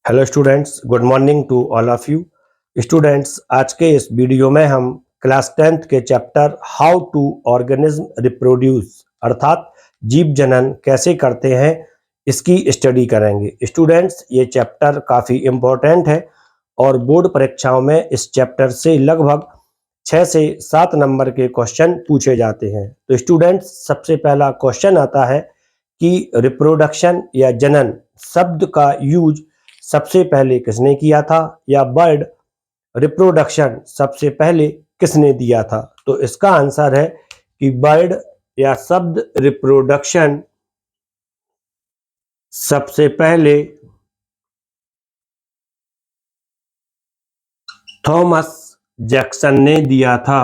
Hello students, good morning to all of you. Students, आज के इस वीडियो में हम क्लास 10th के chapter how to organism reproduce अर्थात जीव जनन कैसे करते हैं इसकी स्टडी करेंगे। स्टूडेंट्स, ये चैप्टर काफ़ी इम्पोर्टेंट है और बोर्ड परीक्षाओं में इस चैप्टर से लगभग 6 से 7 नंबर के क्वेश्चन पूछे जाते हैं। तो स्टूडेंट्स, सबसे पहला क्वेश्चन आता है कि रिप्रोडक्शन या जनन शब्द का यूज सबसे पहले किसने किया था, या बर्ड रिप्रोडक्शन सबसे पहले किसने दिया था। तो इसका आंसर है कि बर्ड या शब्द रिप्रोडक्शन सबसे पहले थॉमस जैक्सन ने दिया था।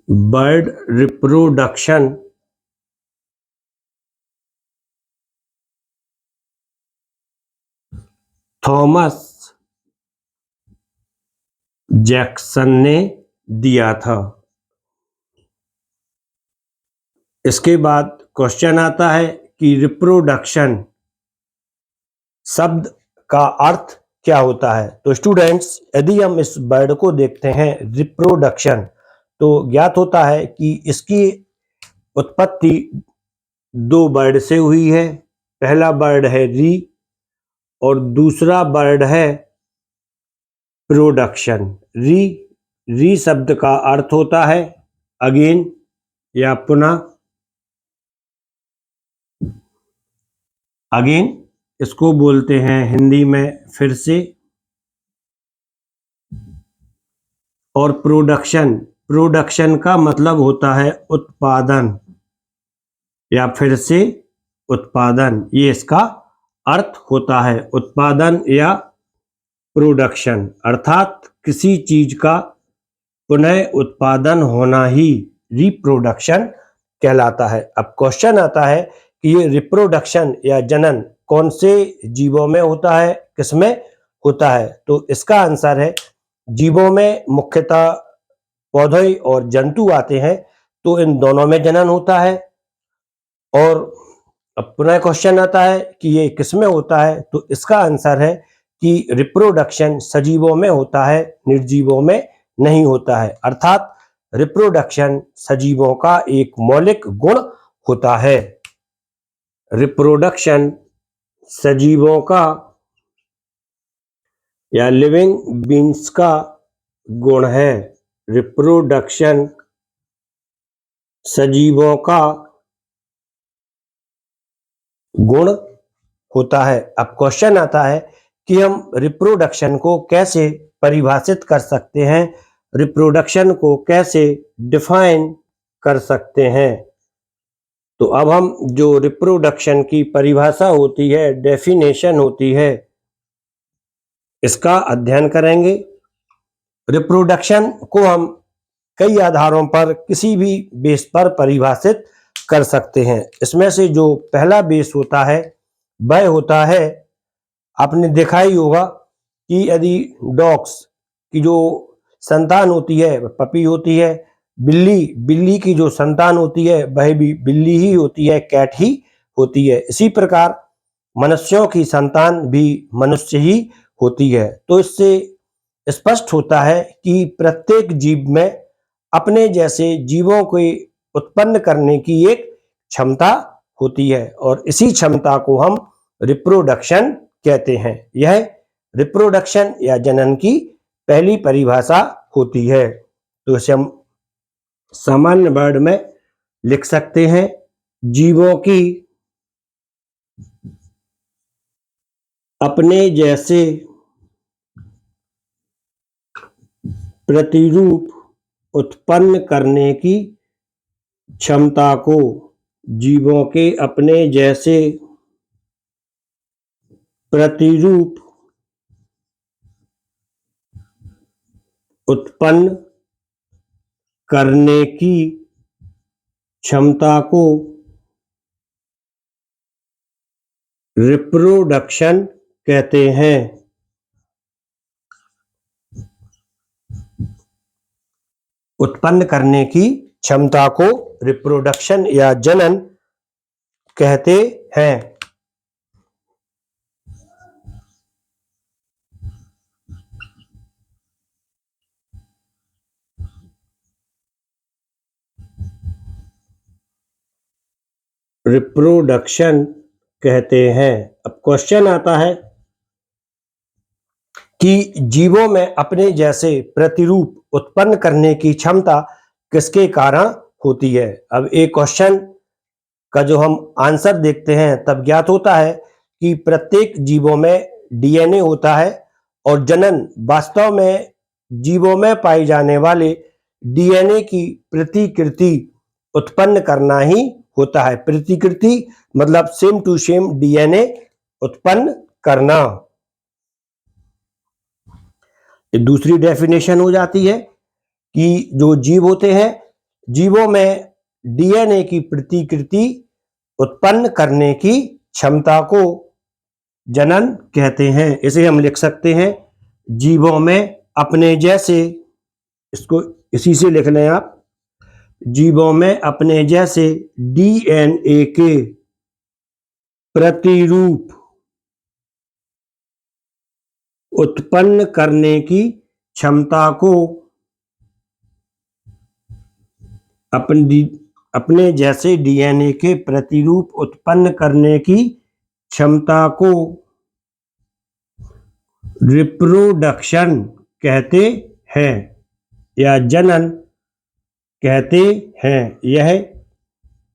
बर्ड रिप्रोडक्शन थॉमस जैक्सन ने दिया था। इसके बाद क्वेश्चन आता है कि रिप्रोडक्शन शब्द का अर्थ क्या होता है। तो स्टूडेंट्स, यदि हम इस वर्ड को देखते हैं रिप्रोडक्शन, तो ज्ञात होता है कि इसकी उत्पत्ति दो वर्ड से हुई है। पहला वर्ड है री और दूसरा वर्ड है प्रोडक्शन। री शब्द का अर्थ होता है अगेन या पुनः। अगेन इसको बोलते हैं हिंदी में फिर से। और प्रोडक्शन का मतलब होता है उत्पादन या फिर से उत्पादन। ये इसका अर्थ होता है, उत्पादन या प्रोडक्शन, अर्थात किसी चीज का पुनः उत्पादन होना ही रिप्रोडक्शन कहलाता है। अब क्वेश्चन आता है कि ये रिप्रोडक्शन या जनन कौन से जीवों में होता है, किसमें होता है। तो इसका आंसर है जीवों में मुख्यतः पौधे और जंतु आते हैं, तो इन दोनों में जनन होता है। और अब पुनः क्वेश्चन आता है कि ये किसमें होता है। तो इसका आंसर है कि रिप्रोडक्शन सजीवों में होता है, निर्जीवों में नहीं होता है। अर्थात रिप्रोडक्शन सजीवों का एक मौलिक गुण होता है। रिप्रोडक्शन सजीवों का या लिविंग बींग्स का गुण है। रिप्रोडक्शन सजीवों का गुण होता है। अब क्वेश्चन आता है कि हम रिप्रोडक्शन को कैसे परिभाषित कर सकते हैं, रिप्रोडक्शन को कैसे डिफाइन कर सकते हैं। तो अब हम जो रिप्रोडक्शन की परिभाषा होती है, डेफिनेशन होती है, इसका अध्ययन करेंगे। रिप्रोडक्शन को हम कई आधारों पर किसी भी बेस पर परिभाषित कर सकते हैं। इसमें से जो पहला बेस होता है वह होता है, आपने देखा ही होगा कि यदि डॉग्स की जो संतान होती है वह पपी होती है, बिल्ली की जो संतान होती है वह भी बिल्ली ही होती है, कैट ही होती है। इसी प्रकार मनुष्यों की संतान भी मनुष्य ही होती है। तो इससे स्पष्ट होता है कि प्रत्येक जीव में अपने जैसे जीवों को उत्पन्न करने की एक क्षमता होती है और इसी क्षमता को हम रिप्रोडक्शन कहते हैं। यह रिप्रोडक्शन या जनन की पहली परिभाषा होती है। तो इसे हम सामान्य वर्ड में लिख सकते हैं, जीवों की अपने जैसे प्रतिरूप उत्पन्न करने की क्षमता को, जीवों के अपने जैसे प्रतिरूप उत्पन्न करने की क्षमता को रिप्रोडक्शन कहते हैं। उत्पन्न करने की क्षमता को रिप्रोडक्शन या जनन कहते हैं। रिप्रोडक्शन कहते हैं। अब क्वेश्चन आता है कि जीवों में अपने जैसे प्रतिरूप उत्पन्न करने की क्षमता किसके कारण होती है। अब एक क्वेश्चन का जो हम आंसर देखते हैं तब ज्ञात होता है कि प्रत्येक जीवों में डीएनए होता है और जनन वास्तव में जीवों में पाए जाने वाले डीएनए की प्रतिकृति उत्पन्न करना ही होता है। प्रतिकृति मतलब सेम टू सेम डीएनए उत्पन्न करना। दूसरी डेफिनेशन हो जाती है कि जो जीव होते हैं, जीवों में डीएनए की प्रतिकृति उत्पन्न करने की क्षमता को जनन कहते हैं। इसे हम लिख सकते हैं जीवों में अपने जैसे, इसको इसी से लिख लें आप, जीवों में अपने जैसे डीएनए के प्रतिरूप उत्पन्न करने की क्षमता को अपने जैसे डीएनए के प्रतिरूप उत्पन्न करने की क्षमता को रिप्रोडक्शन कहते हैं या जनन कहते हैं। यह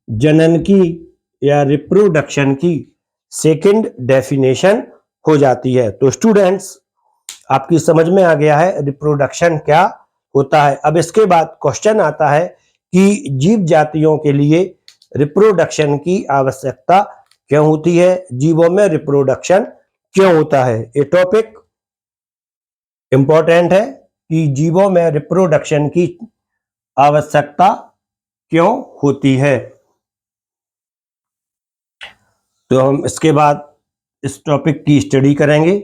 जनन की या रिप्रोडक्शन की सेकंड डेफिनेशन हो जाती है। तो स्टूडेंट्स, आपकी समझ में आ गया है रिप्रोडक्शन क्या होता है। अब इसके बाद क्वेश्चन आता है कि जीव जातियों के लिए रिप्रोडक्शन की आवश्यकता क्यों होती है, जीवों में रिप्रोडक्शन क्यों होता है। ये टॉपिक इंपॉर्टेंट है कि जीवों में रिप्रोडक्शन की आवश्यकता क्यों होती है। तो हम इसके बाद इस टॉपिक की स्टडी करेंगे।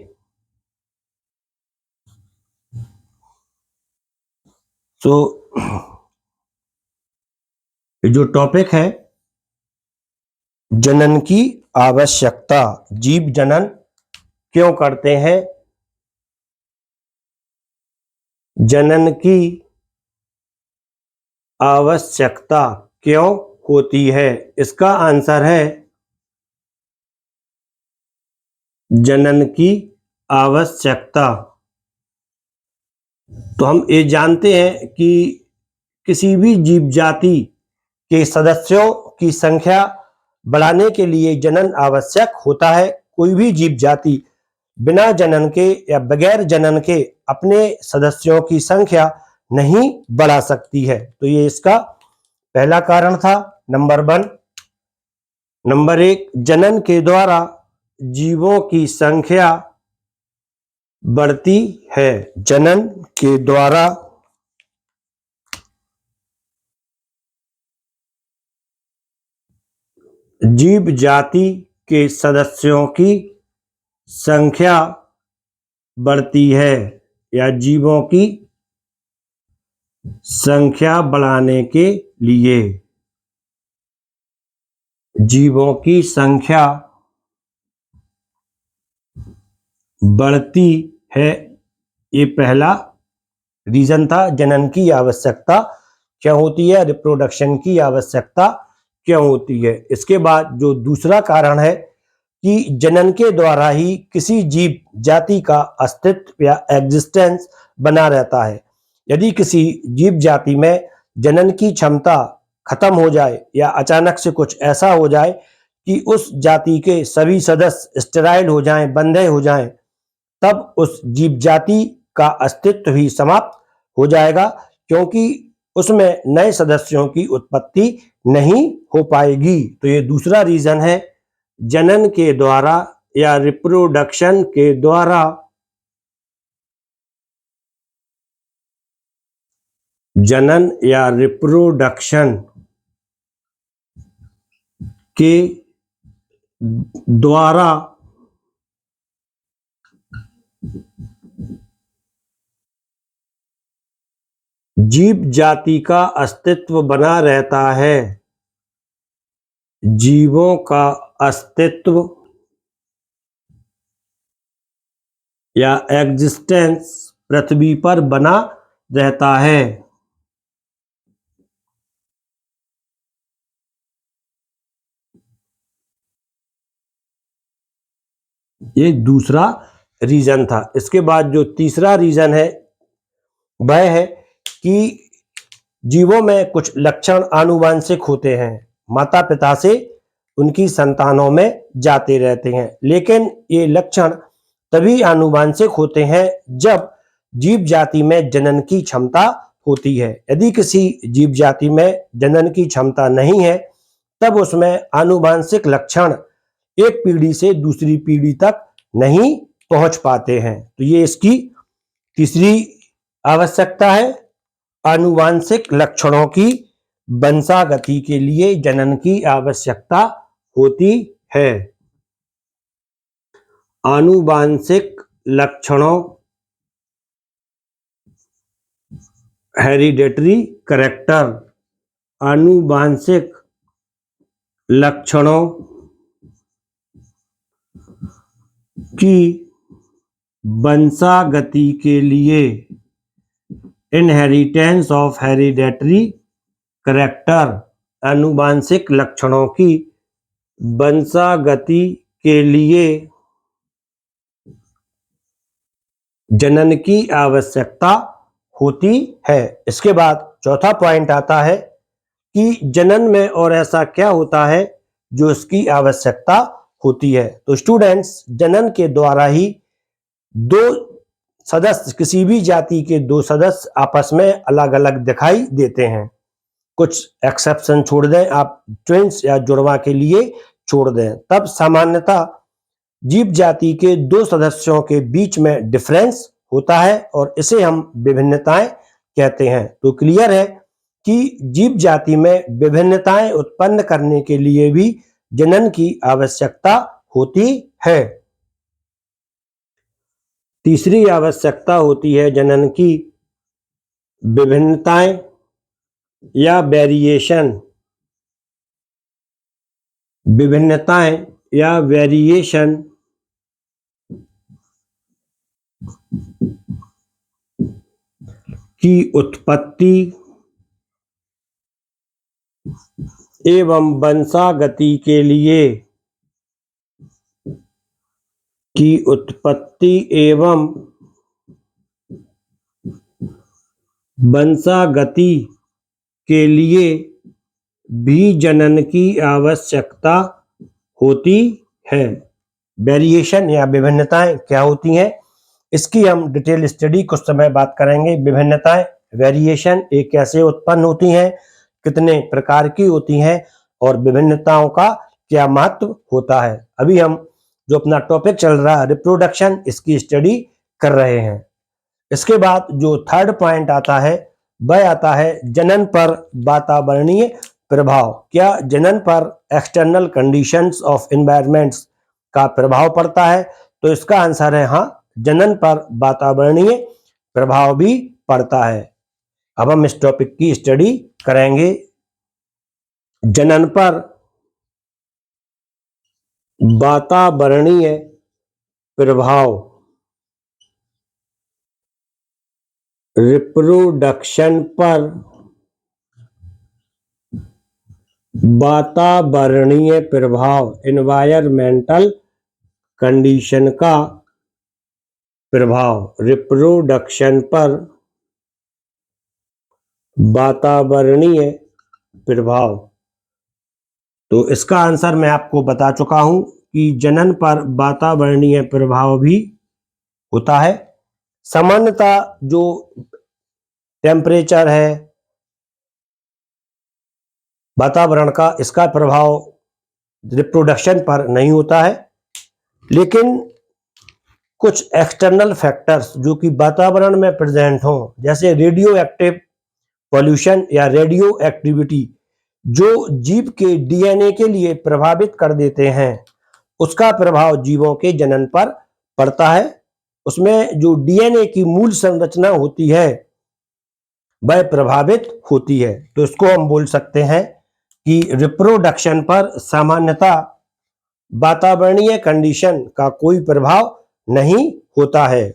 तो जो टॉपिक है जनन की आवश्यकता, जीव जनन क्यों करते हैं, जनन की आवश्यकता क्यों होती है, इसका आंसर है जनन की आवश्यकता। तो हम ये जानते हैं कि किसी भी जीव जाति के सदस्यों की संख्या बढ़ाने के लिए जनन आवश्यक होता है। कोई भी जीव जाति बिना जनन के या बगैर जनन के अपने सदस्यों की संख्या नहीं बढ़ा सकती है। तो ये इसका पहला कारण था, नंबर 1। नंबर 1, जनन के द्वारा जीवों की संख्या बढ़ती है। जनन के द्वारा जीव जाति के सदस्यों की संख्या बढ़ती है या जीवों की संख्या बढ़ाने के लिए जीवों की संख्या बढ़ती है। ये पहला रीजन था, जनन की आवश्यकता क्यों होती है, रिप्रोडक्शन की आवश्यकता क्यों होती है। इसके बाद जो दूसरा कारण है कि जनन के द्वारा ही किसी जीव जाति का अस्तित्व या एग्जिस्टेंस बना रहता है। यदि किसी जीव जाति में जनन की क्षमता खत्म हो जाए या अचानक से कुछ ऐसा हो जाए कि उस जाति के सभी सदस्य स्टेराइल हो जाएं, बंधे हो जाएं, तब उस जीव जाति का अस्तित्व ही समाप्त हो जाएगा, क्योंकि उसमें नए सदस्यों की उत्पत्ति नहीं हो पाएगी। तो ये दूसरा रीजन है, जनन के द्वारा या रिप्रोडक्शन के द्वारा जनन या रिप्रोडक्शन के द्वारा जीव जाति का अस्तित्व बना रहता है। जीवों का अस्तित्व या एग्जिस्टेंस पृथ्वी पर बना रहता है। ये दूसरा रीजन था। इसके बाद जो तीसरा रीजन है वह है कि जीवों में कुछ लक्षण आनुवंशिक होते हैं, माता पिता से उनकी संतानों में जाते रहते हैं, लेकिन ये लक्षण तभी आनुवंशिक होते हैं जब जीव जाति में जनन की क्षमता होती है। यदि किसी जीव जाति में जनन की क्षमता नहीं है तब उसमें आनुवंशिक लक्षण एक पीढ़ी से दूसरी पीढ़ी तक नहीं पहुंच पाते हैं। तो ये इसकी तीसरी आवश्यकता है। आनुवंशिक लक्षणों की वंशागति के लिए जनन की आवश्यकता होती है। आनुवंशिक लक्षणों हेरिडेटरी कैरेक्टर, आनुवंशिक लक्षणों की वंशागति के लिए इनहेरिटेंस ऑफ हेरिडेटरी कैरेक्टर, आनुवंशिक लक्षणों की वंशागति के लिए जनन की आवश्यकता होती है। इसके बाद चौथा पॉइंट आता है कि जनन में और ऐसा क्या होता है जो इसकी आवश्यकता होती है। तो स्टूडेंट्स, जनन के द्वारा ही दो सदस्य, किसी भी जाति के दो सदस्य आपस में अलग अलग दिखाई देते हैं। कुछ एक्सेप्शन छोड़ दें आप, ट्विंस या जुड़वा के लिए छोड़ दें, तब सामान्यतः जीव जाति के दो सदस्यों के बीच में डिफरेंस होता है और इसे हम विभिन्नताएं कहते हैं। तो क्लियर है कि जीव जाति में विभिन्नताएं उत्पन्न करने के लिए भी जनन की आवश्यकता होती है। तीसरी आवश्यकता होती है जनन की विभिन्नताएं या वेरिएशन, विभिन्नताएं या वेरिएशन की उत्पत्ति एवं वंशागति के लिए भी जनन की आवश्यकता होती है। वेरिएशन या विभिन्नताएं क्या होती हैं, इसकी हम डिटेल स्टडी कुछ समय बात करेंगे। विभिन्नताएं, वेरिएशन, ये कैसे उत्पन्न होती हैं, कितने प्रकार की होती हैं और विभिन्नताओं का क्या महत्व होता है। अभी हम जो अपना टॉपिक चल रहा है रिप्रोडक्शन, इसकी स्टडी कर रहे हैं। इसके बाद जो थर्ड पॉइंट आता है वह आता है जनन पर वातावरणीय प्रभाव। क्या जनन पर एक्सटर्नल कंडीशंस ऑफ एनवायरनमेंट्स का प्रभाव पड़ता है? तो इसका आंसर है हाँ, जनन पर वातावरणीय प्रभाव भी पड़ता है। अब हम इस टॉपिक की स्टडी करेंगे। जनन पर वातावरणीय प्रभाव रिप्रोडक्शन पर वातावरणीय प्रभाव, एनवायरमेंटल कंडीशन का प्रभाव, रिप्रोडक्शन पर वातावरणीय प्रभाव। तो इसका आंसर मैं आपको बता चुका हूं कि जनन पर वातावरणीय प्रभाव भी होता है। सामान्यतः जो टेम्परेचर है वातावरण का, इसका प्रभाव रिप्रोडक्शन पर नहीं होता है, लेकिन कुछ एक्सटर्नल फैक्टर्स जो कि वातावरण में प्रेजेंट हों, जैसे रेडियो एक्टिव पॉल्यूशन या रेडियो एक्टिविटी, जो जीव के डीएनए के लिए प्रभावित कर देते हैं, उसका प्रभाव जीवों के जनन पर पड़ता है। उसमें जो डीएनए की मूल संरचना होती है वह प्रभावित होती है। तो इसको हम बोल सकते हैं कि रिप्रोडक्शन पर सामान्यतः वातावरणीय कंडीशन का कोई प्रभाव नहीं होता है।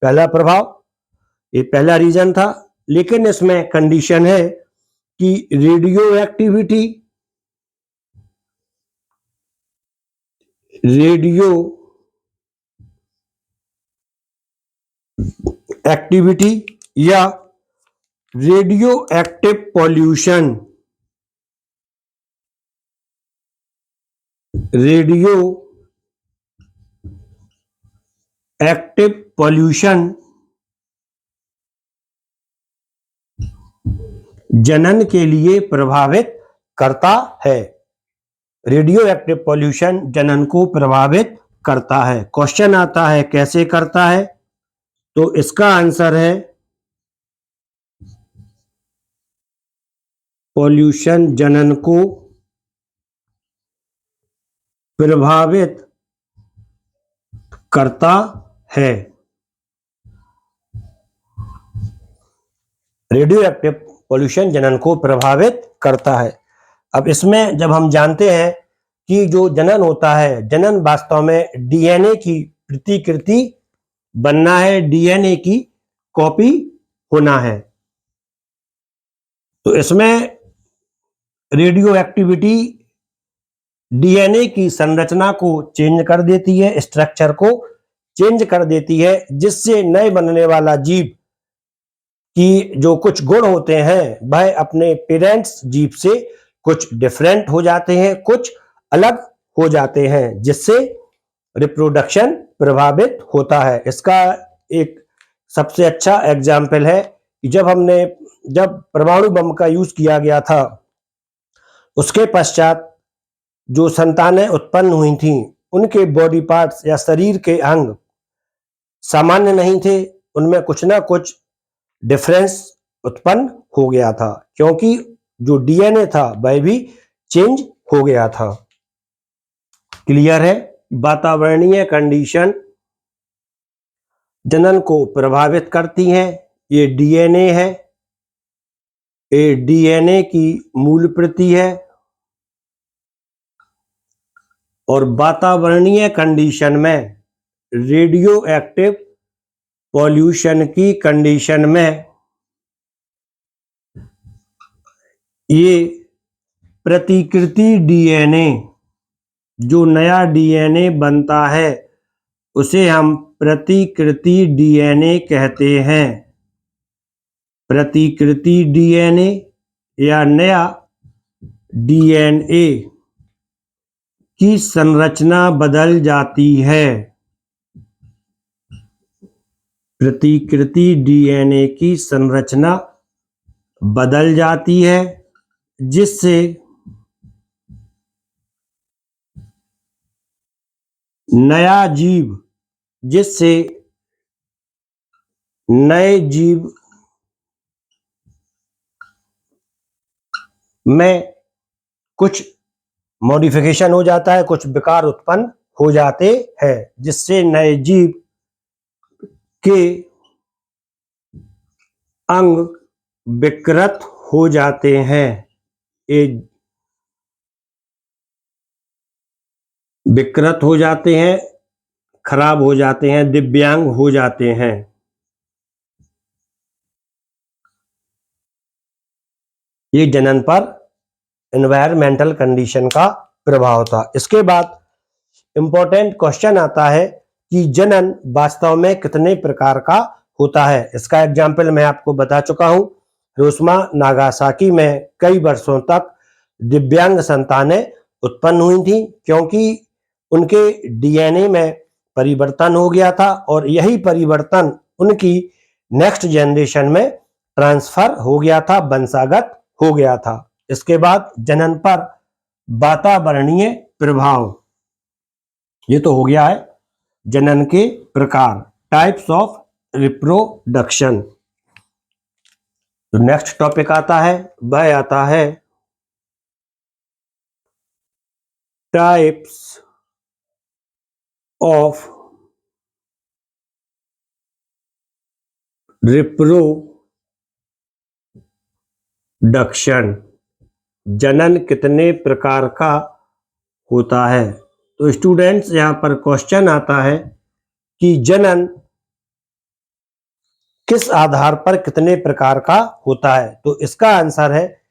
पहला प्रभाव, ये पहला रीजन था, लेकिन इसमें कंडीशन है कि रेडियो एक्टिविटी या radio active pollution, radio active pollution जनन के लिए प्रभावित करता है। रेडियो एक्टिव पॉल्यूशन जनन को प्रभावित करता है। क्वेश्चन आता है कैसे करता है, तो इसका आंसर है पॉल्यूशन जनन को प्रभावित करता है। रेडियो एक्टिव पॉल्यूशन जनन को प्रभावित करता है। अब इसमें जब हम जानते हैं कि जो जनन होता है, जनन वास्तव में डीएनए की प्रतिकृति बनना है, डीएनए की कॉपी होना है। तो इसमें रेडियो एक्टिविटी डीएनए की संरचना को चेंज कर देती है, स्ट्रक्चर को चेंज कर देती है, जिससे नए बनने वाला जीव की जो कुछ गुण होते हैं वह अपने पेरेंट्स जीव से कुछ डिफरेंट हो जाते हैं, कुछ अलग हो जाते हैं, जिससे रिप्रोडक्शन प्रभावित होता है। इसका एक सबसे अच्छा एग्जाम्पल है कि जब परमाणु बम का यूज किया गया था, उसके पश्चात जो संतानें उत्पन्न हुई थीं, उनके बॉडी पार्ट्स या शरीर के अंग सामान्य नहीं थे, उनमें कुछ ना कुछ डिफरेंस उत्पन्न हो गया था, क्योंकि जो डीएनए था वह भी चेंज हो गया था। क्लियर है? वातावरणीय कंडीशन जनन को प्रभावित करती हैं। ये डीएनए है, ये डीएनए की मूल प्रति है, और वातावरणीय कंडीशन में रेडियो एक्टिव पॉल्यूशन की कंडीशन में ये प्रतिकृति डीएनए, जो नया डीएनए बनता है उसे हम प्रतिकृति डीएनए कहते हैं। प्रतिकृति डीएनए या नया डीएनए की संरचना बदल जाती है। प्रतिकृति डीएनए की संरचना बदल जाती है, जिससे नए जीव में कुछ मॉडिफिकेशन हो जाता है, कुछ विकार उत्पन्न हो जाते हैं, जिससे नए जीव के अंग विकृत हो जाते हैं। ये विकृत हो जाते हैं, खराब हो जाते हैं, दिव्यांग हो जाते हैं। ये जनन पर एनवायरमेंटल कंडीशन का प्रभाव था। इसके बाद इंपॉर्टेंट क्वेश्चन आता है कि जनन वास्तव में कितने प्रकार का होता है। इसका एग्जाम्पल मैं आपको बता चुका हूं। हिरोशिमा नागासाकी में कई वर्षों तक दिव्यांग संतानें उत्पन्न हुई थी, क्योंकि उनके डीएनए में परिवर्तन हो गया था, और यही परिवर्तन उनकी नेक्स्ट जनरेशन में ट्रांसफर हो गया था, वंशागत हो गया था। इसके बाद जनन पर वातावरणीय प्रभाव, ये तो हो गया है जनन के प्रकार, टाइप्स ऑफ रिप्रोडक्शन। तो नेक्स्ट टॉपिक आता है, वह आता है टाइप्स ऑफ रिप्रोडक्शन। जनन कितने प्रकार का होता है। तो स्टूडेंट्स, यहाँ पर क्वेश्चन आता है कि जनन किस आधार पर कितने प्रकार का होता है। तो इसका आंसर है,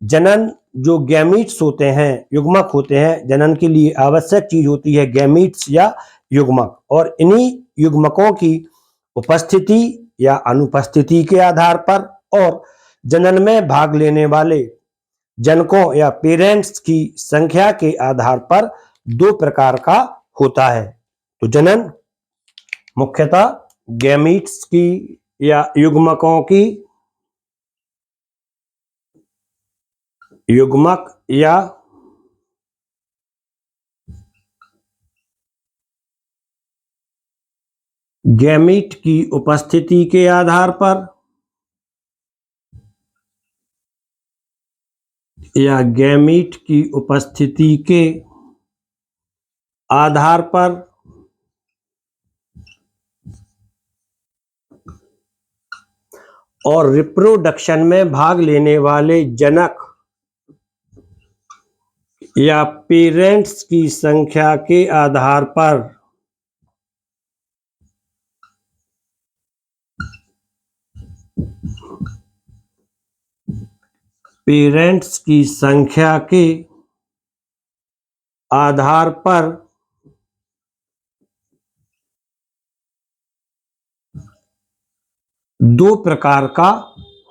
जनन जो गैमीट्स होते हैं, युग्मक होते हैं, जनन के लिए आवश्यक चीज होती है गैमीट्स या युग्मक, और इन्हीं युग्मकों की उपस्थिति या अनुपस्थिति के आधार पर और जनन में भाग लेने वाले जनकों या पेरेंट्स की संख्या के आधार पर दो प्रकार का होता है। तो जनन मुख्यतः गैमीट्स की या युग्मक या गैमीट की उपस्थिति के आधार पर या गैमीट की उपस्थिति के आधार पर और रिप्रोडक्शन में भाग लेने वाले जनक या पेरेंट्स की संख्या के आधार पर पेरेंट्स की संख्या के आधार पर दो प्रकार का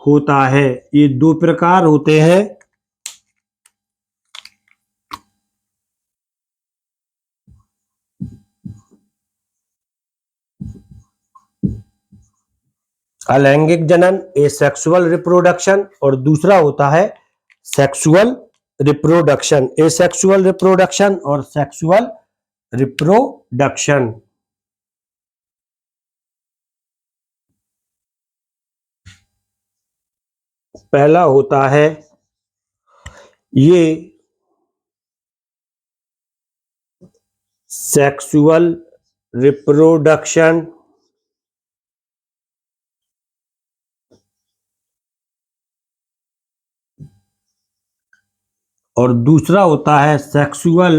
होता है। ये दो प्रकार होते हैं अलैंगिक जनन एसेक्सुअल रिप्रोडक्शन और दूसरा होता है सेक्सुअल रिप्रोडक्शन एसेक्सुअल रिप्रोडक्शन और सेक्सुअल रिप्रोडक्शन। पहला होता है ये सेक्सुअल रिप्रोडक्शन और दूसरा होता है सेक्सुअल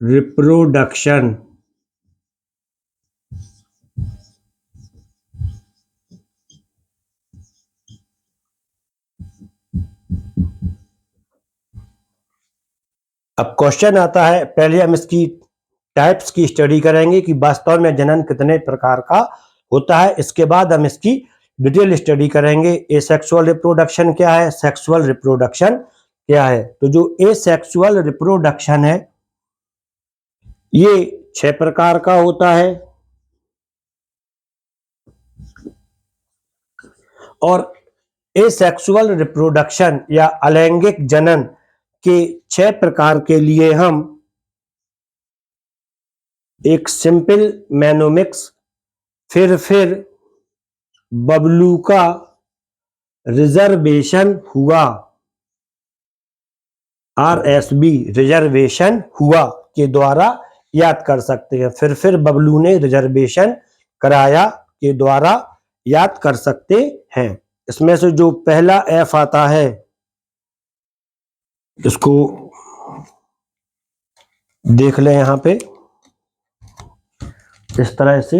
रिप्रोडक्शन। अब क्वेश्चन आता है, पहले हम इसकी टाइप्स की स्टडी करेंगे कि वास्तव में जनन कितने प्रकार का होता है, इसके बाद हम इसकी डिटेल स्टडी करेंगे। एसेक्सुअल रिप्रोडक्शन क्या है, सेक्सुअल रिप्रोडक्शन क्या है। तो जो एसेक्सुअल रिप्रोडक्शन है ये 6 प्रकार का होता है और एसेक्सुअल रिप्रोडक्शन या अलैंगिक जनन के 6 प्रकार के लिए हम एक सिंपल मैनोमिक्स फिर बबलू का रिजर्वेशन हुआ RSB रिजर्वेशन हुआ के द्वारा याद कर सकते हैं। फिर बबलू ने रिजर्वेशन कराया के द्वारा याद कर सकते हैं। इसमें से जो पहला F आता है इसको देख लें, यहां पे इस तरह से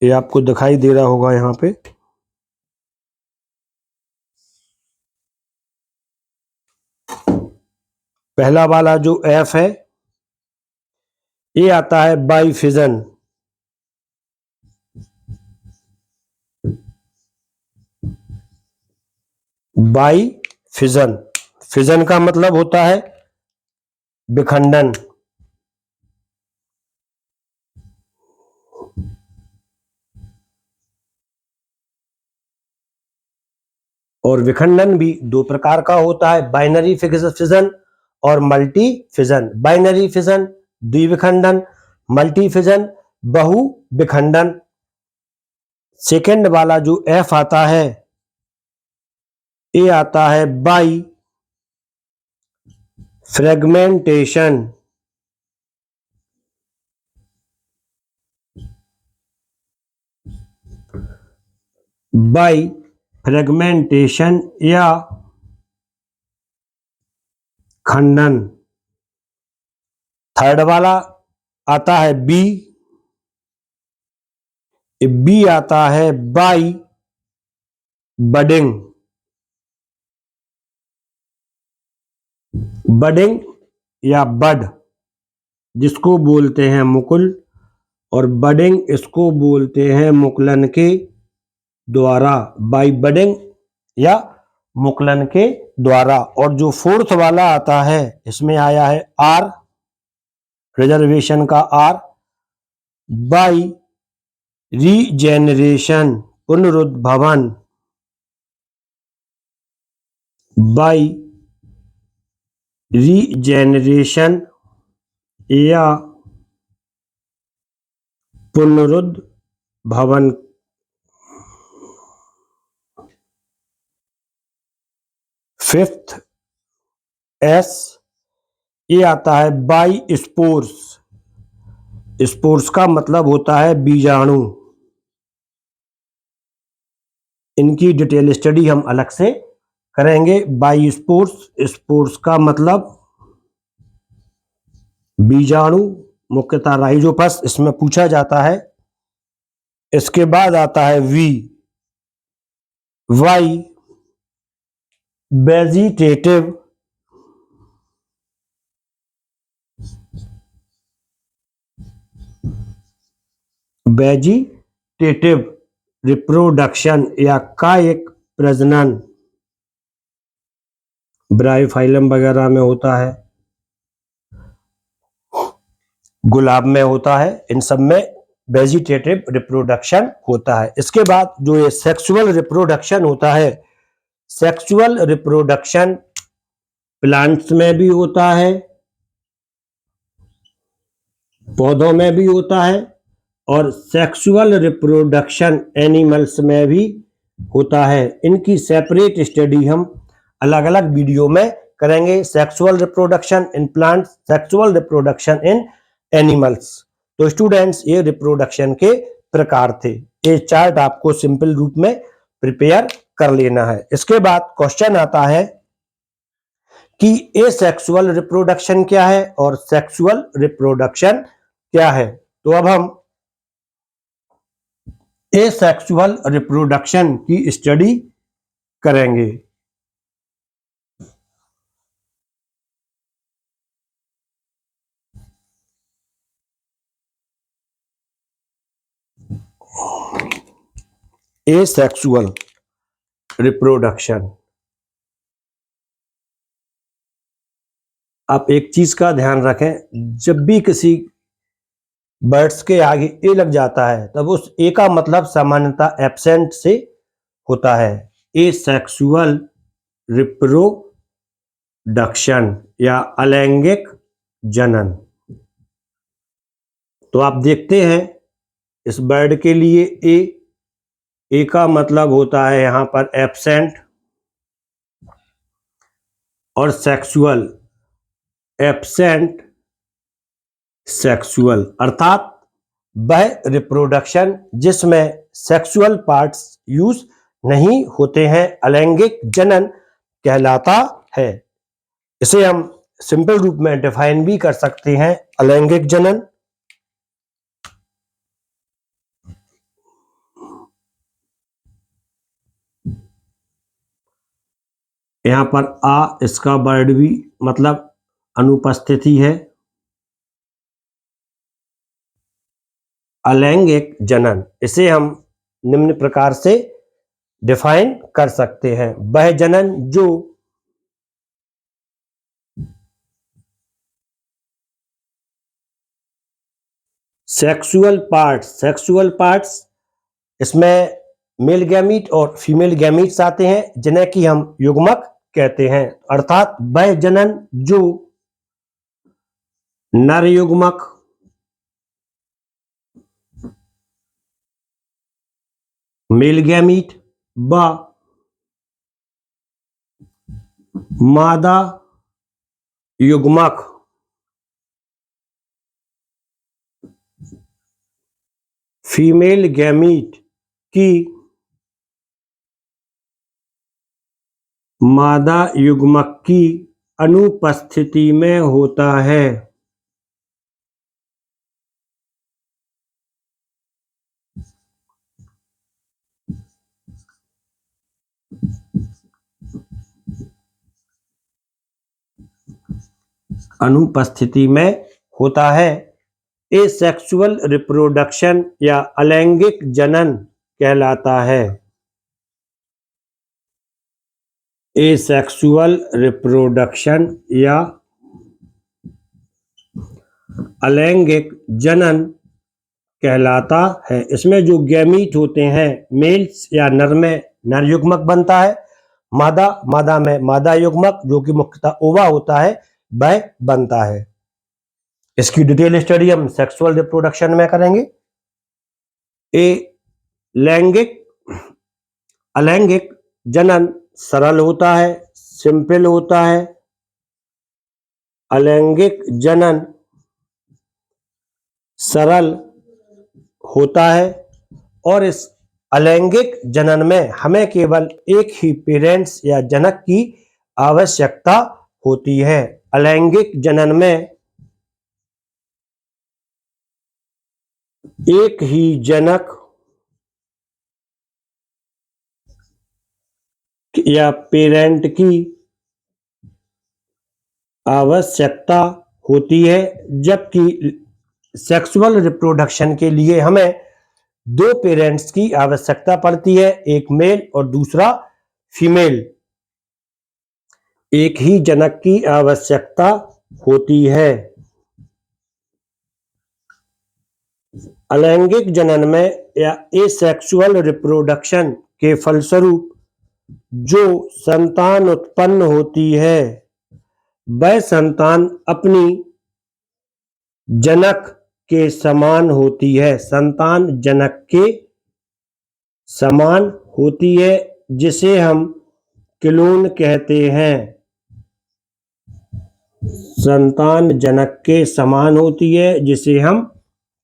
ये आपको दिखाई दे रहा होगा। यहां पे पहला वाला जो F है ये आता है बाइफिजन। बाइफिजन, फिजन का मतलब होता है विखंडन। और विखंडन भी 2 प्रकार का होता है, बाइनरी फिजन और मल्टी फिजन। बाइनरी फिजन द्विविखंडन, मल्टी फिजन बहु विखंडन। सेकंड वाला जो F आता है ये आता है बाई फ्रेगमेंटेशन। बाई फ्रेगमेंटेशन या खंडन। थर्ड वाला आता है बी, बी आता है बाई बडिंग। बडिंग या बड जिसको बोलते हैं मुकुल और बडिंग इसको बोलते हैं मुकुलन के द्वारा, बाई बडिंग या मुकुलन के द्वारा। और जो फोर्थ वाला आता है इसमें आया है आर, रिजर्वेशन का आर, बाई रीजेनरेशन, पुनरुद्भवन, बाई रीजेनरेशन या पुनरुद्भवन। फिफ्थ एस, ये आता है बाई स्पोर्स। स्पोर्स का मतलब होता है बीजाणु। इनकी डिटेल स्टडी हम अलग से करेंगे। बाई स्पोर्स, स्पोर्स का मतलब बीजाणु, मुख्यतः राइजोपस इसमें पूछा जाता है। इसके बाद आता है वी, वाई वेजिटेटिव, वेजिटेटिव रिप्रोडक्शन या कायिक प्रजनन, ब्रायोफाइलम वगैरह में होता है, गुलाब में होता है, इन सब में वेजिटेटिव रिप्रोडक्शन होता है। इसके बाद जो ये सेक्सुअल रिप्रोडक्शन होता है, सेक्सुअल रिप्रोडक्शन प्लांट्स में भी होता है, पौधों में भी होता है, और सेक्सुअल रिप्रोडक्शन एनिमल्स में भी होता है। इनकी सेपरेट स्टडी हम अलग अलग वीडियो में करेंगे। Sexual reproduction in plants, sexual reproduction in animals. तो स्टूडेंट्स, ये रिप्रोडक्शन के प्रकार थे। ये चार्ट आपको सिंपल रूप में प्रिपेयर कर लेना है। इसके बाद क्वेश्चन आता है कि एसेक्सुअल रिप्रोडक्शन क्या है और सेक्सुअल रिप्रोडक्शन क्या है। तो अब हम एसेक्सुअल रिप्रोडक्शन की स्टडी करेंगे। एसेक्सुअल रिप्रोडक्शन, आप एक चीज का ध्यान रखें, जब भी किसी बर्ड्स के आगे ए लग जाता है तब उस ए का मतलब सामान्यतः एब्सेंट से होता है। एसेक्सुअल रिप्रोडक्शन या अलैंगिक जनन। तो आप देखते हैं इस बर्ड के लिए ए का मतलब होता है यहां पर एब्सेंट, और सेक्सुअल, एब्सेंट सेक्सुअल, अर्थात वह रिप्रोडक्शन जिसमें सेक्सुअल पार्ट्स यूज नहीं होते हैं, अलैंगिक जनन कहलाता है। इसे हम सिंपल रूप में डिफाइन भी कर सकते हैं, अलैंगिक जनन। यहां पर इसका वर्ड भी मतलब अनुपस्थिति है। अलैंगिक जनन, इसे हम निम्न प्रकार से डिफाइन कर सकते हैं, वह जनन जो सेक्सुअल पार्ट्स इसमें मेल गैमीट और फीमेल गैमीट्स आते हैं, जिन्हें कि हम युग्मक कहते हैं। अर्थात वह जनन जो नर युग्मक, मेल गैमीट व मादा युग्मक फीमेल गैमीट की मादा युग्मक की अनुपस्थिति में होता है। अनुपस्थिति में होता है। एसेक्सुअल रिप्रोडक्शन या अलैंगिक जनन कहलाता है। एसेक्सुअल रिप्रोडक्शन या अलैंगिक जनन कहलाता है। इसमें जो गैमीट होते हैं मेल्स या नर में नर युग्मक बनता है, मादा में मादा युग्मक जो कि मुख्यतः ओवा होता है वह बनता है। इसकी डिटेल स्टडी हम सेक्सुअल रिप्रोडक्शन में करेंगे। अलैंगिक जनन सरल होता है, सिंपल होता है। अलैंगिक जनन सरल होता है और इस अलैंगिक जनन में हमें केवल एक ही पेरेंट्स या जनक की आवश्यकता होती है। अलैंगिक जनन में एक ही जनक या पेरेंट की आवश्यकता होती है, जबकि सेक्सुअल रिप्रोडक्शन के लिए हमें दो पेरेंट्स की आवश्यकता पड़ती है, एक मेल और दूसरा फीमेल। एक ही जनक की आवश्यकता होती है। अलैंगिक जनन में या एसेक्सुअल रिप्रोडक्शन के फलस्वरूप जो संतान उत्पन्न होती है वह संतान अपनी जनक के समान होती है। संतान जनक के समान होती है जिसे हम क्लोन कहते हैं। संतान जनक के समान होती है जिसे हम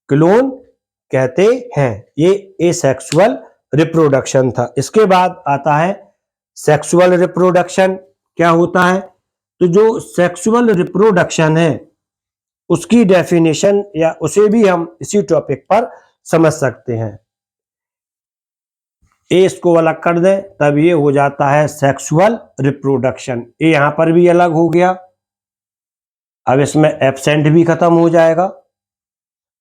क्लोन कहते हैं। ये एसेक्सुअल रिप्रोडक्शन था। इसके बाद आता है सेक्सुअल रिप्रोडक्शन। क्या होता है? तो जो सेक्सुअल रिप्रोडक्शन है उसकी डेफिनेशन या उसे भी हम इसी टॉपिक पर समझ सकते हैं। ए इसको अलग कर दें तब ये हो जाता है सेक्सुअल रिप्रोडक्शन। ए यहां पर भी अलग हो गया, अब इसमें एब्सेंट भी खत्म हो जाएगा।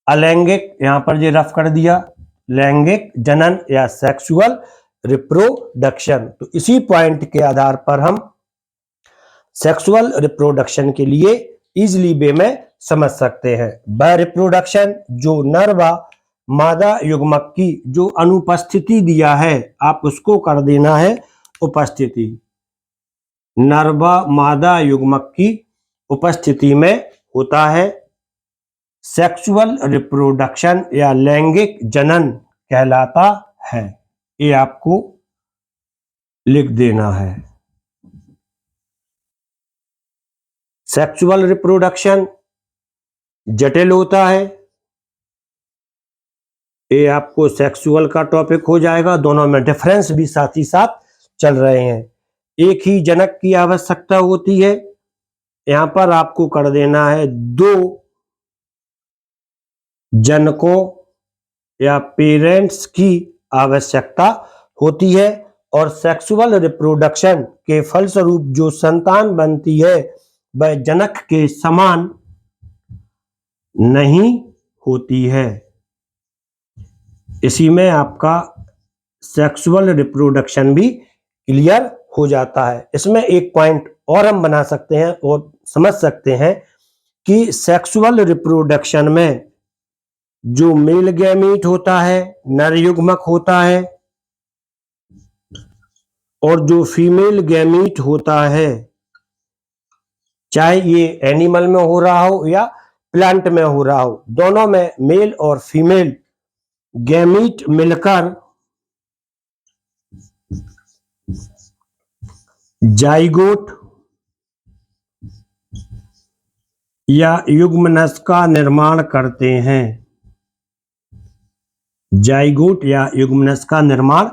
अलैंगिक यहां पर ये रफ कर दिया, लैंगिक जनन या सेक्सुअल रिप्रोडक्शन। तो इसी पॉइंट के आधार पर हम सेक्सुअल रिप्रोडक्शन के लिए इजीली वे में समझ सकते हैं। वह रिप्रोडक्शन जो नर व मादा युग्मक की जो अनुपस्थिति दिया है, आप उसको कर देना है उपस्थिति। नर व मादा युग्मक की उपस्थिति में होता है सेक्सुअल रिप्रोडक्शन या लैंगिक जनन कहलाता है। ये आपको लिख देना है। सेक्सुअल रिप्रोडक्शन जटिल होता है। ये आपको सेक्सुअल का टॉपिक हो जाएगा, दोनों में डिफरेंस भी साथ ही साथ चल रहे हैं। एक ही जनक की आवश्यकता होती है, यहां पर आपको कर देना है दो जनकों या पेरेंट्स की आवश्यकता होती है। और सेक्सुअल रिप्रोडक्शन के फलस्वरूप जो संतान बनती है वह जनक के समान नहीं होती है। इसी में आपका सेक्सुअल रिप्रोडक्शन भी क्लियर हो जाता है। इसमें एक पॉइंट और हम बना सकते हैं और समझ सकते हैं कि सेक्सुअल रिप्रोडक्शन में जो मेल गैमीट होता है, नर युग्मक होता है, और जो फीमेल गैमीट होता है, चाहे ये एनिमल में हो रहा हो या प्लांट में हो रहा हो, दोनों में मेल और फीमेल गैमीट मिलकर जाइगोट या युग्मनस का निर्माण करते हैं। जाइगोट या युग्मनस का निर्माण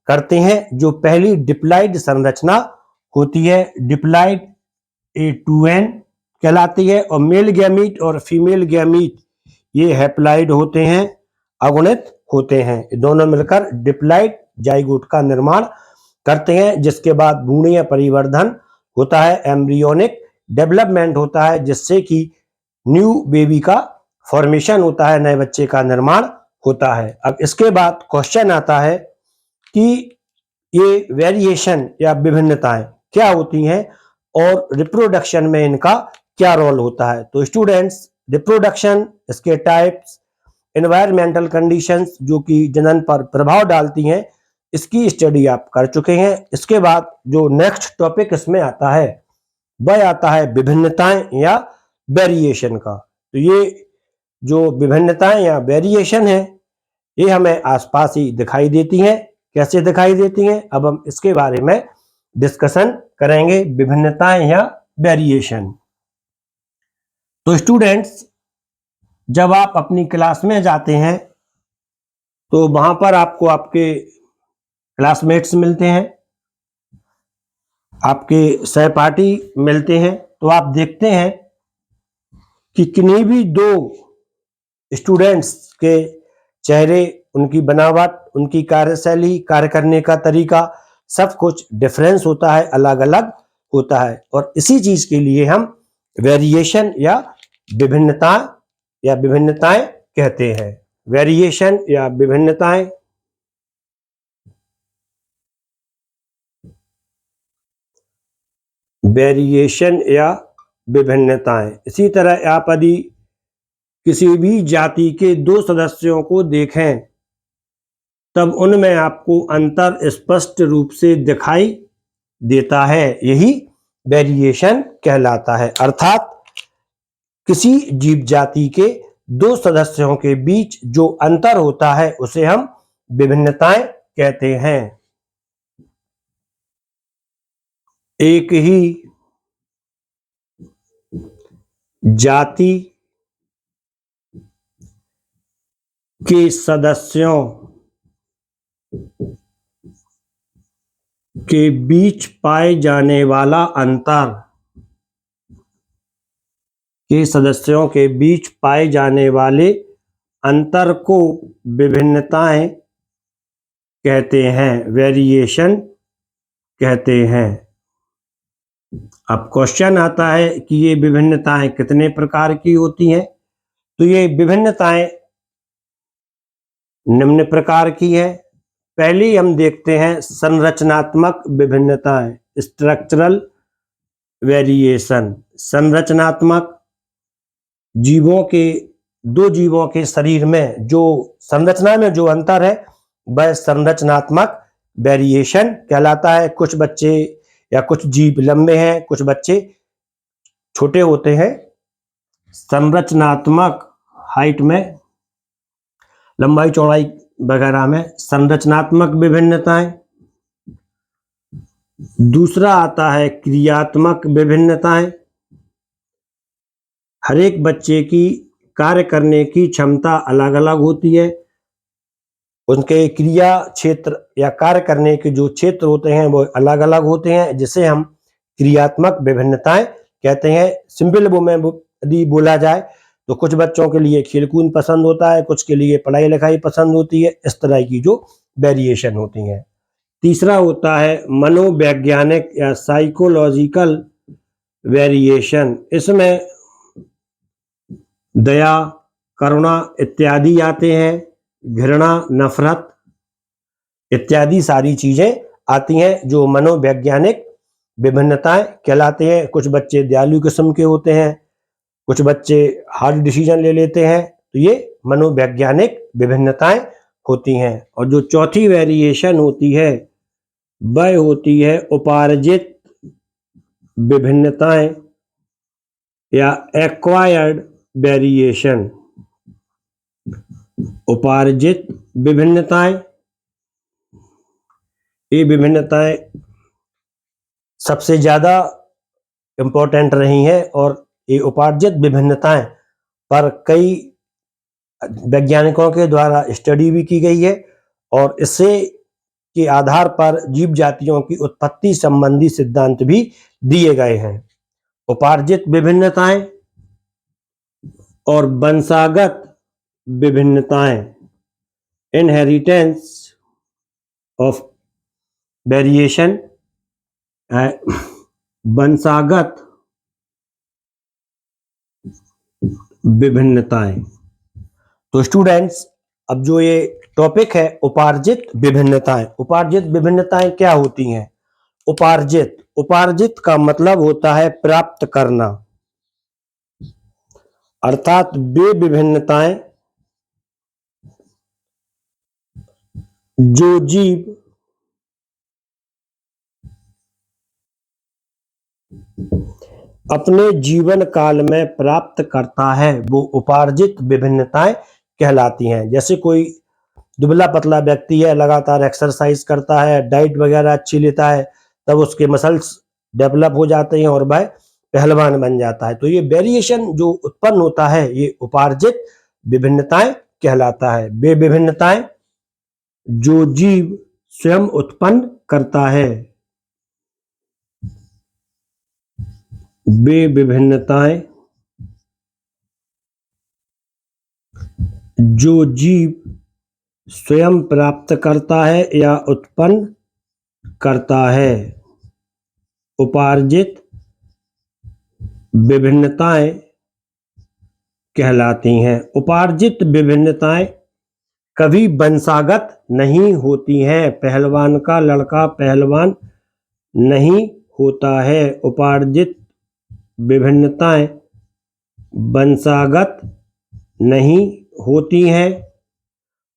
करते हैं। जो पहली डिप्लॉइड संरचना होती है डिप्लॉइड A2N कहलाती है, और मेल गैमीट और फीमेल गैमीट ये हैप्लॉइड होते हैं, अगुणित होते हैं। दोनों मिलकर डिप्लॉइड जाइगोट का निर्माण करते हैं, जिसके बाद भ्रूणीय परिवर्धन होता है, एम्ब्रियोनिक डेवलपमेंट होता है, जिससे कि न्यू बेबी का फॉर्मेशन होता है, नए बच्चे का निर्माण होता है। अब इसके बाद क्वेश्चन आता है कि ये वेरिएशन या विभिन्नताएं क्या होती हैं और रिप्रोडक्शन में इनका क्या रोल होता है। तो स्टूडेंट्स, रिप्रोडक्शन, इसके टाइप्स, एनवायरमेंटल कंडीशंस जो कि जनन पर प्रभाव डालती हैं, इसकी स्टडी आप कर चुके हैं। इसके बाद जो नेक्स्ट टॉपिक इसमें आता है वह आता है विभिन्नताएं या वेरिएशन का। तो ये जो विभिन्नताएं या वेरिएशन है ये हमें आसपास ही दिखाई देती हैं। कैसे दिखाई देती हैं, अब हम इसके बारे में डिस्कशन करेंगे, विभिन्नताएं या वेरिएशन। तो स्टूडेंट्स, जब आप अपनी क्लास में जाते हैं तो वहां पर आपको आपके क्लासमेट्स मिलते हैं, आपके सहपाठी मिलते हैं। तो आप देखते हैं कि किन्हीं भी दो स्टूडेंट्स के चेहरे, उनकी बनावट, उनकी कार्यशैली, कार्य करने का तरीका, सब कुछ डिफरेंस होता है, अलग अलग होता है। और इसी चीज के लिए हम वेरिएशन या विभिन्नताएं कहते हैं। वेरिएशन या विभिन्नताएं। वेरिएशन या विभिन्नताएं। इसी तरह आप यदि किसी भी जाति के दो सदस्यों को देखें तब उनमें आपको अंतर स्पष्ट रूप से दिखाई देता है, यही वेरिएशन कहलाता है। अर्थात किसी जीव जाति के दो सदस्यों के बीच जो अंतर होता है उसे हम विभिन्नताएं कहते हैं। एक ही जाति के सदस्यों के बीच पाए जाने वाला अंतर, के सदस्यों के बीच पाए जाने वाले अंतर को विभिन्नताएं कहते हैं, वेरिएशन कहते हैं। अब क्वेश्चन आता है कि ये विभिन्नताएं कितने प्रकार की होती हैं। तो ये विभिन्नताएं निम्न प्रकार की है। पहली हम देखते हैं संरचनात्मक विभिन्नताएं, स्ट्रक्चरल वेरिएशन। संरचनात्मक, जीवों के, दो जीवों के शरीर में जो संरचना में जो अंतर है वह संरचनात्मक वेरिएशन कहलाता है। कुछ बच्चे या कुछ जीव लंबे हैं, कुछ बच्चे छोटे होते हैं। संरचनात्मक, हाइट में, लंबाई चौड़ाई वगैरह में संरचनात्मक विभिन्नताएं। दूसरा आता है क्रियात्मक विभिन्नताएं। हर एक बच्चे की कार्य करने की क्षमता अलग अलग होती है, उनके क्रिया क्षेत्र या कार्य करने के जो क्षेत्र होते हैं वो अलग अलग होते हैं, जिसे हम क्रियात्मक विभिन्नताएं कहते हैं। सिंपल वो में यदि बोला जाए तो कुछ बच्चों के लिए खेलकूद पसंद होता है, कुछ के लिए पढ़ाई लिखाई पसंद होती है, इस तरह की जो वेरिएशन होती हैं। तीसरा होता है मनोवैज्ञानिक या साइकोलॉजिकल वेरिएशन। इसमें दया, करुणा इत्यादि आते हैं, घृणा, नफरत इत्यादि सारी चीजें आती हैं जो मनोवैज्ञानिक विभिन्नताएं कहलाते हैं। कुछ बच्चे दयालु किस्म के होते हैं, कुछ बच्चे हार्ड डिसीजन ले लेते हैं, तो ये मनोवैज्ञानिक विभिन्नताएं होती हैं। और जो चौथी वेरिएशन होती है वह होती है उपार्जित विभिन्नताएं या एक्वायर्ड वेरिएशन। उपार्जित विभिन्नताएं, ये विभिन्नताएं सबसे ज्यादा इंपॉर्टेंट रही हैं और ये उपार्जित विभिन्नताएं पर कई वैज्ञानिकों के द्वारा स्टडी भी की गई है और इससे के आधार पर जीव जातियों की उत्पत्ति संबंधी सिद्धांत भी दिए गए हैं। उपार्जित विभिन्नताएं और वंशागत विभिन्नताएं, इनहेरिटेंस ऑफ वेरिएशन, वंशागत विभिन्नताएं। तो स्टूडेंट्स, अब जो ये टॉपिक है उपार्जित विभिन्नताएं, उपार्जित विभिन्नताएं क्या होती हैं? उपार्जित उपार्जित का मतलब होता है प्राप्त करना, अर्थात वे विभिन्नताएं जो जीव अपने जीवन काल में प्राप्त करता है वो उपार्जित विभिन्नताएं कहलाती हैं। जैसे कोई दुबला पतला व्यक्ति है, लगातार एक्सरसाइज करता है, डाइट वगैरह अच्छी लेता है, तब उसके मसल्स डेवलप हो जाते हैं और वह पहलवान बन जाता है। तो ये वेरिएशन जो उत्पन्न होता है ये उपार्जित विभिन्नताएं कहलाता है। वे विभिन्नताएं जो जीव स्वयं उत्पन्न करता है, वे विभिन्नताएं जो जीव स्वयं प्राप्त करता है या उत्पन्न करता है, उपार्जित विभिन्नताएं कहलाती हैं। उपार्जित विभिन्नताएं कभी वंशागत नहीं होती हैं। पहलवान का लड़का पहलवान नहीं होता है। उपार्जित विभिन्नताएं वंशागत नहीं होती हैं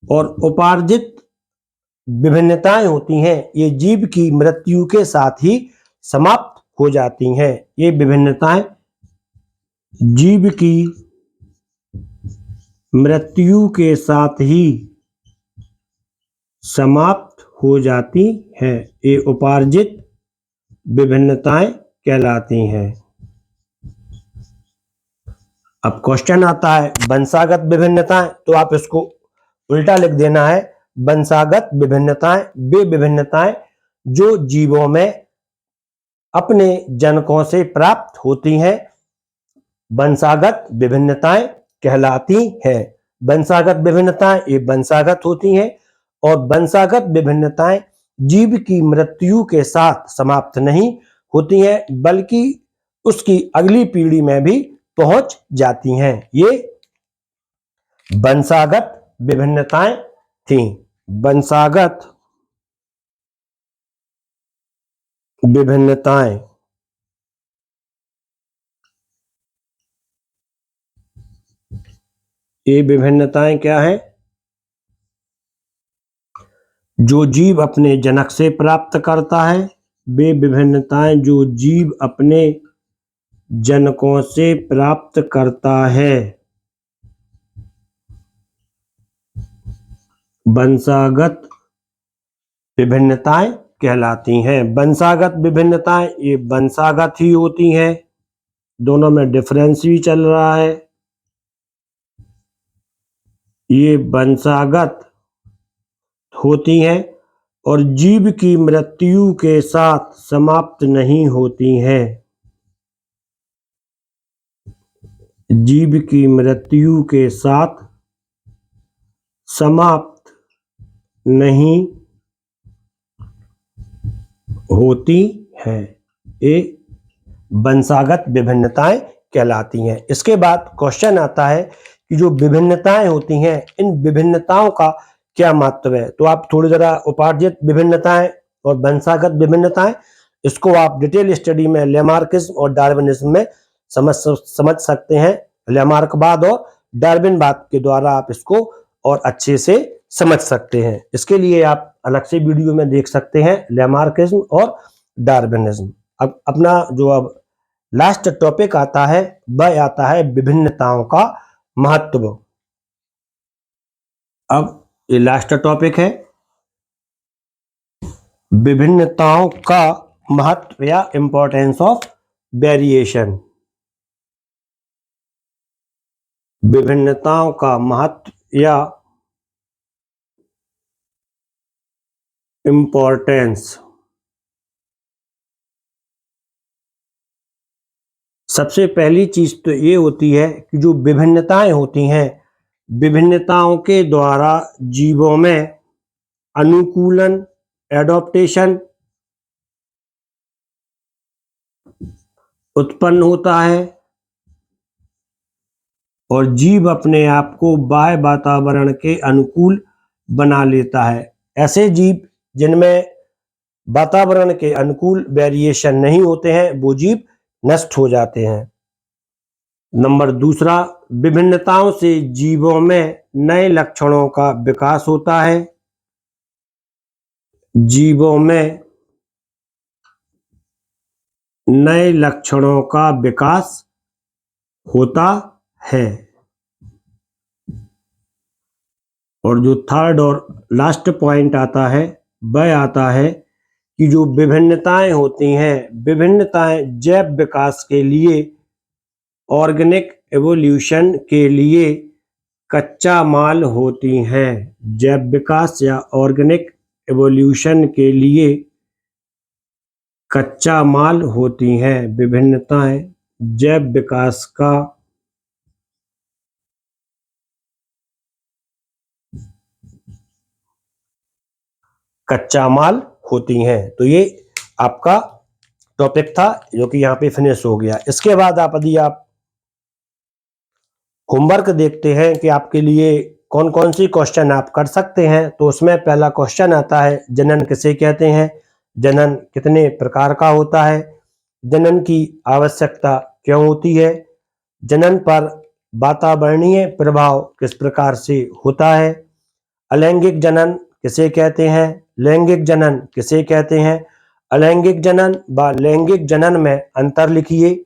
और उपार्जित विभिन्नताएं होती हैं ये जीव की मृत्यु के साथ ही समाप्त हो जाती हैं। ये विभिन्नताएं जीव की मृत्यु के साथ ही समाप्त हो जाती हैं। ये उपार्जित विभिन्नताएं कहलाती हैं। अब क्वेश्चन आता है वंशागत विभिन्नताएं, तो आप इसको उल्टा लिख देना है। वंशागत विभिन्नताएं वे विभिन्नताएं जो जीवों में अपने जनकों से प्राप्त होती हैं, वंशागत विभिन्नताएं कहलाती हैं। वंशागत विभिन्नताएं ये वंशागत होती हैं और वंशागत विभिन्नताएं जीव की मृत्यु के साथ समाप्त नहीं होती हैं बल्कि उसकी अगली पीढ़ी में भी पहुंच जाती हैं। ये वंशागत विभिन्नताएं थीं। वंशागत विभिन्नताएं ये विभिन्नताएं क्या है? जो जीव अपने जनक से प्राप्त करता है। वे विभिन्नताएं जो जीव अपने जनकों से प्राप्त करता है। वंशागत विभिन्नताएं कहलाती हैं। वंशागत विभिन्नताएं ये वंशागत ही होती हैं। दोनों में डिफरेंस भी चल रहा है। ये वंशागत होती हैं और जीव की मृत्यु के साथ समाप्त नहीं होती हैं। जीव की मृत्यु के साथ समाप्त नहीं होती हैं। ये वंशागत विभिन्नताएं कहलाती हैं। इसके बाद क्वेश्चन आता है कि जो विभिन्नताएं होती हैं इन विभिन्नताओं का क्या महत्व है। तो आप थोड़ी जरा उपार्जित विभिन्नताएं और वंशागत विभिन्नताएं इसको आप डिटेल स्टडी में लेमार्किज्म और डार्विनिज्म में समझ सकते हैं। लेमार्कवाद और डार्विनवाद के द्वारा आप इसको और अच्छे से समझ सकते हैं। इसके लिए आप अलग से वीडियो में देख सकते हैं लेमार्किज्म और डार्विनिज्म। अब अपना जो अब लास्ट टॉपिक आता है वह आता है विभिन्नताओं का महत्व। अब ये लास्ट टॉपिक है विभिन्नताओं का महत्व या इंपॉर्टेंस ऑफ वेरिएशन। विभिन्नताओं का महत्व या इंपॉर्टेंस। सबसे पहली चीज तो ये होती है कि जो विभिन्नताएं होती हैं विभिन्नताओं के द्वारा जीवों में अनुकूलन एडॉप्टेशन उत्पन्न होता है और जीव अपने आप को बाह्य वातावरण के अनुकूल बना लेता है। ऐसे जीव जिनमें वातावरण के अनुकूल वेरिएशन नहीं होते हैं, वो जीव नष्ट हो जाते हैं। नंबर दूसरा, विभिन्नताओं से जीवों में नए लक्षणों का विकास होता है। जीवों में नए लक्षणों का विकास होता है। और जो थर्ड और लास्ट पॉइंट आता है वह आता है कि जो विभिन्नताएं होती हैं, विभिन्नताएं जैव विकास के लिए, ऑर्गेनिक एवोल्यूशन के लिए कच्चा माल होती हैं। जैव विकास या ऑर्गेनिक एवोल्यूशन के लिए कच्चा माल होती हैं। विभिन्नताएं जैव विकास का कच्चा माल होती हैं। तो ये आपका टॉपिक था जो कि यहाँ पे फिनिश हो गया। इसके बाद यदि आप होमवर्क देखते हैं कि आपके लिए कौन कौन सी क्वेश्चन आप कर सकते हैं, तो उसमें पहला क्वेश्चन आता है, जनन किसे कहते हैं, जनन कितने प्रकार का होता है, जनन की आवश्यकता क्यों होती है, जनन पर वातावरणीय प्रभाव किस प्रकार से होता है, अलैंगिक जनन किसे कहते हैं, लैंगिक जनन किसे कहते हैं, अलैंगिक जनन व लैंगिक जनन में अंतर लिखिए।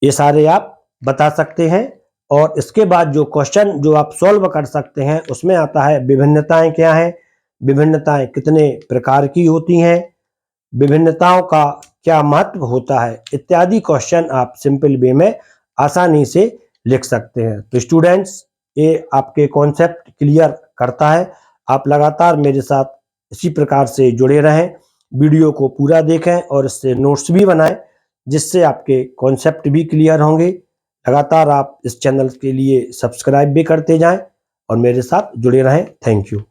ये सारे आप बता सकते हैं। और इसके बाद जो क्वेश्चन जो आप सॉल्व कर सकते हैं उसमें आता है विभिन्नताएं क्या हैं, विभिन्नताएं कितने प्रकार की होती हैं, विभिन्नताओं का क्या महत्व होता है, इत्यादि क्वेश्चन आप सिंपल वे में आसानी से लिख सकते हैं। तो स्टूडेंट्स, ये आपके कॉन्सेप्ट क्लियर करता है। आप लगातार मेरे साथ इसी प्रकार से जुड़े रहें, वीडियो को पूरा देखें और इससे नोट्स भी बनाएं, जिससे आपके कॉन्सेप्ट भी क्लियर होंगे। लगातार आप इस चैनल के लिए सब्सक्राइब भी करते जाएं और मेरे साथ जुड़े रहें। Thank you.